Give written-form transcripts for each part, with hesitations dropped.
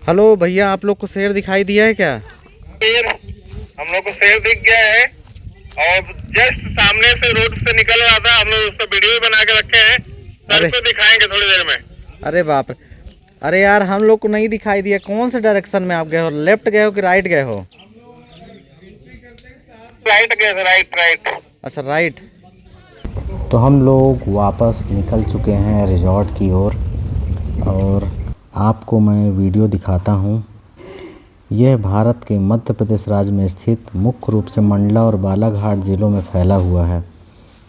Hello भैया, आप लोग को शेर दिखाई दिया है क्या? शेर हम लोग को शेर दिख गया है और जस्ट सामने से रोड से निकल रहा था। हम लोग उसका वीडियो बना के रखे हैं, सर को दिखाएंगे थोड़ी देर में। अरे बाप रे, अरे यार हम लोग को नहीं दिखाई दिया। कौन से डायरेक्शन में आप गए हो? लेफ्ट गए हो कि राइट गए हो? राइट गए थे, राइट। अच्छा राइट। तो हम लोग वापस निकल चुके हैं रिजॉर्ट की ओर और आपको मैं वीडियो दिखाता हूँ। यह भारत के मध्य प्रदेश राज्य में स्थित मुख्य रूप से मंडला और बालाघाट जिलों में फैला हुआ है।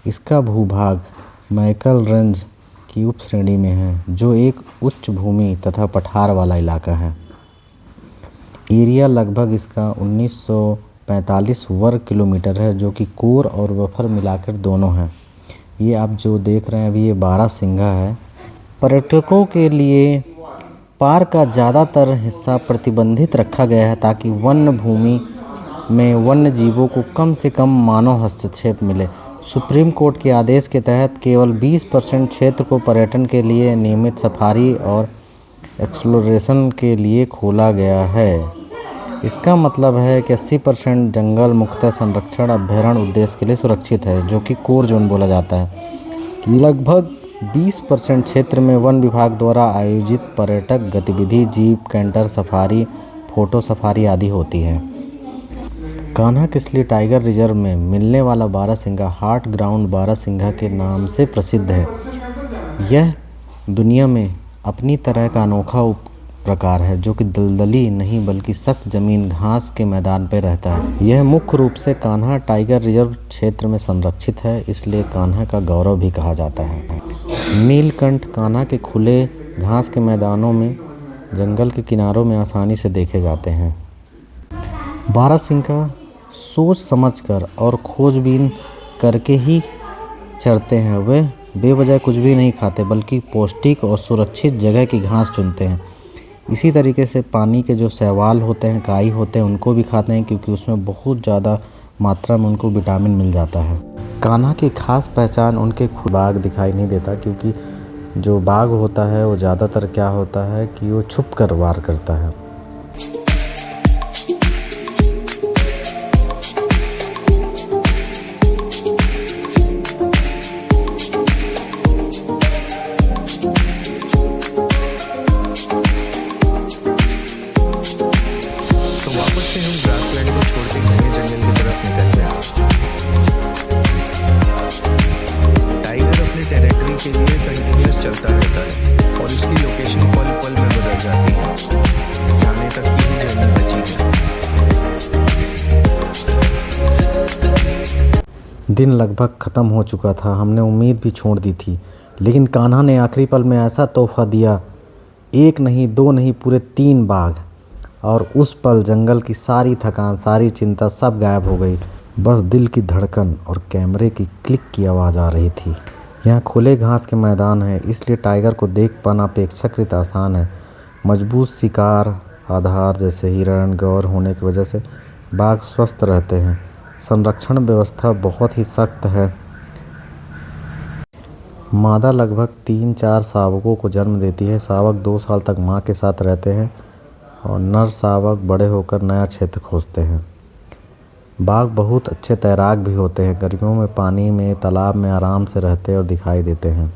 इसका भूभाग मैकल रेंज की उप श्रेणी में है, जो एक उच्च भूमि तथा पठार वाला इलाका है। एरिया लगभग इसका 1945 वर्ग किलोमीटर है, जो कि कोर और बफर मिलाकर दोनों हैं। ये आप जो देख रहे हैं अभी, ये बारहसिंघा है। पर्यटकों के लिए पार्क का ज़्यादातर हिस्सा प्रतिबंधित रखा गया है ताकि वन्य भूमि में वन्य जीवों को कम से कम मानव हस्तक्षेप मिले। सुप्रीम कोर्ट के आदेश के तहत केवल 20% क्षेत्र को पर्यटन के लिए नियमित सफारी और एक्सप्लोरेशन के लिए खोला गया है। इसका मतलब है कि 80% जंगल मुख्यतः संरक्षण अभ्यारण्य उद्देश्य के लिए सुरक्षित है, जो कि कोर जोन बोला जाता है। लगभग 20% क्षेत्र में वन विभाग द्वारा आयोजित पर्यटक गतिविधि jeep canter safari, photo safari आदि होती है। कान्हा किसली टाइगर रिजर्व में मिलने वाला बारहसिंघा हार्ट ग्राउंड बारहसिंघा के नाम से प्रसिद्ध है। यह दुनिया में अपनी तरह का अनोखा उप प्रकार है, जो कि दलदली नहीं बल्कि सख्त जमीन घास के मैदान पर रहता है। यह मुख्य रूप से कान्हा टाइगर रिजर्व क्षेत्र में संरक्षित है, इसलिए कान्हा का गौरव भी कहा जाता है। नीलकंठ कान्हा के खुले घास के मैदानों में जंगल के किनारों में आसानी से देखे जाते हैं। बारहसिंघा सोच समझकर और खोजबीन करके ही चरते हैं। वे बेवजह कुछ भी नहीं खाते, बल्कि पौष्टिक और सुरक्षित जगह की घास चुनते हैं। इसी तरीके से पानी के जो शैवाल होते हैं, काई होते हैं, उनको भी खाते हैं, क्योंकि उसमें बहुत ज़्यादा मात्रा में उनको विटामिन मिल जाता है। कान्हा की खास पहचान उनके बाघ दिखाई नहीं देता, क्योंकि जो बाघ होता है वो ज़्यादातर क्या होता है कि वो छुप कर वार करता है। के लिए कंटिन्यूस चलता रहता है और इसकी लोकेशन पल पल में बदल जाती है। जाने तक की ही जर्नी बची है। दिन लगभग ख़त्म हो चुका था। हमने उम्मीद भी छोड़ दी थी, लेकिन कान्हा ने आखिरी पल में ऐसा तोहफा दिया, एक नहीं दो नहीं पूरे 3 बाघ। और उस पल जंगल की सारी थकान, सारी चिंता सब गायब हो गई। बस दिल की धड़कन और कैमरे की क्लिक की आवाज़ आ रही थी। यहाँ खुले घास के मैदान है, इसलिए टाइगर को देख पाना अपेक्षाकृत आसान है। मजबूत शिकार आधार जैसे हिरण गौर होने की वजह से बाघ स्वस्थ रहते हैं। संरक्षण व्यवस्था बहुत ही सख्त है। मादा लगभग 3-4 शावकों को जन्म देती है। शावक 2 साल तक मां के साथ रहते हैं और नर शावक बड़े होकर नया क्षेत्र खोजते हैं। बाघ बहुत अच्छे तैराक भी होते हैं। गर्मियों में पानी में, तालाब में आराम से रहते और दिखाई देते हैं।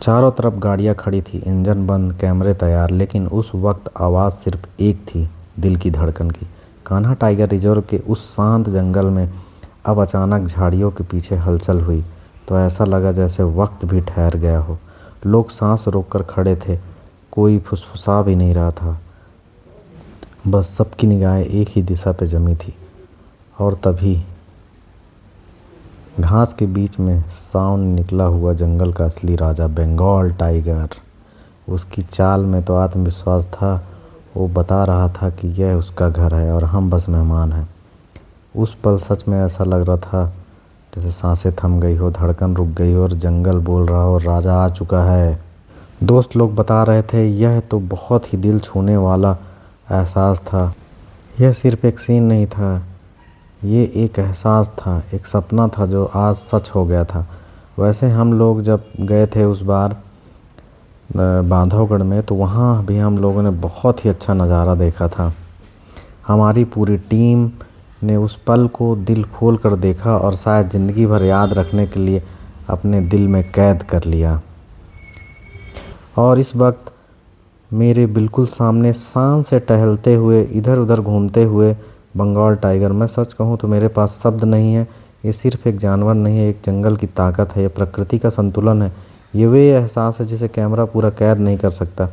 चारों तरफ गाड़ियां खड़ी थी, इंजन बंद, कैमरे तैयार, लेकिन उस वक्त आवाज़ सिर्फ एक थी, दिल की धड़कन की। कान्हा टाइगर रिजर्व के उस शांत जंगल में अब अचानक झाड़ियों के पीछे हलचल हुई, तो ऐसा लगा जैसे वक्त भी ठहर गया हो। लोग सांस रोककर खड़े थे, कोई फुसफुसा भी नहीं रहा था। बस सबकी निगाहें एक ही दिशा पे जमी थी। और तभी घास के बीच में साउंड निकला हुआ जंगल का असली राजा बंगाल टाइगर। उसकी चाल में तो आत्मविश्वास था। वो बता रहा था कि यह उसका घर है और हम बस मेहमान हैं। उस पल सच में ऐसा लग रहा था जैसे सांसें थम गई हो, धड़कन रुक गई हो और जंगल बोल रहा हो, राजा आ चुका है। दोस्त लोग बता रहे थे, यह तो बहुत ही दिल छूने वाला एहसास था। यह सिर्फ एक सीन नहीं था, ये एक एहसास था, एक सपना था जो आज सच हो गया था। वैसे हम लोग जब गए थे उस बार, बांधवगढ़ में, तो वहाँ भी हम लोगों ने बहुत ही अच्छा नज़ारा देखा था। हमारी पूरी टीम ने उस पल को दिल खोल कर देखा और शायद ज़िंदगी भर याद रखने के लिए अपने दिल में कैद कर लिया। और इस वक्त मेरे बिल्कुल सामने शान से टहलते हुए, इधर उधर घूमते हुए बंगाल टाइगर। मैं सच कहूँ तो मेरे पास शब्द नहीं है। ये सिर्फ एक जानवर नहीं है, एक जंगल की ताकत है, ये प्रकृति का संतुलन है। ये वे एहसास है जिसे कैमरा पूरा कैद नहीं कर सकता।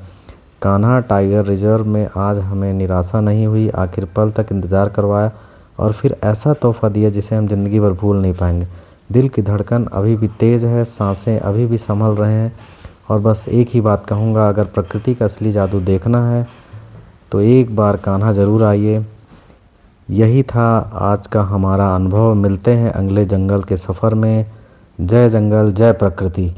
कान्हा टाइगर रिजर्व में आज हमें निराशा नहीं हुई। आखिर पल तक इंतज़ार करवाया और फिर ऐसा तोहफ़ा दिया जिसे हम ज़िंदगी भर भूल नहीं पाएंगे। दिल की धड़कन अभी भी तेज़ है, सांसें अभी भी संभल रहे हैं। और बस एक ही बात कहूँगा, अगर प्रकृति का असली जादू देखना है तो एक बार कान्हा ज़रूर आइए। यही था आज का हमारा अनुभव। मिलते हैं अगले जंगल के सफ़र में। जय जंगल, जय प्रकृति।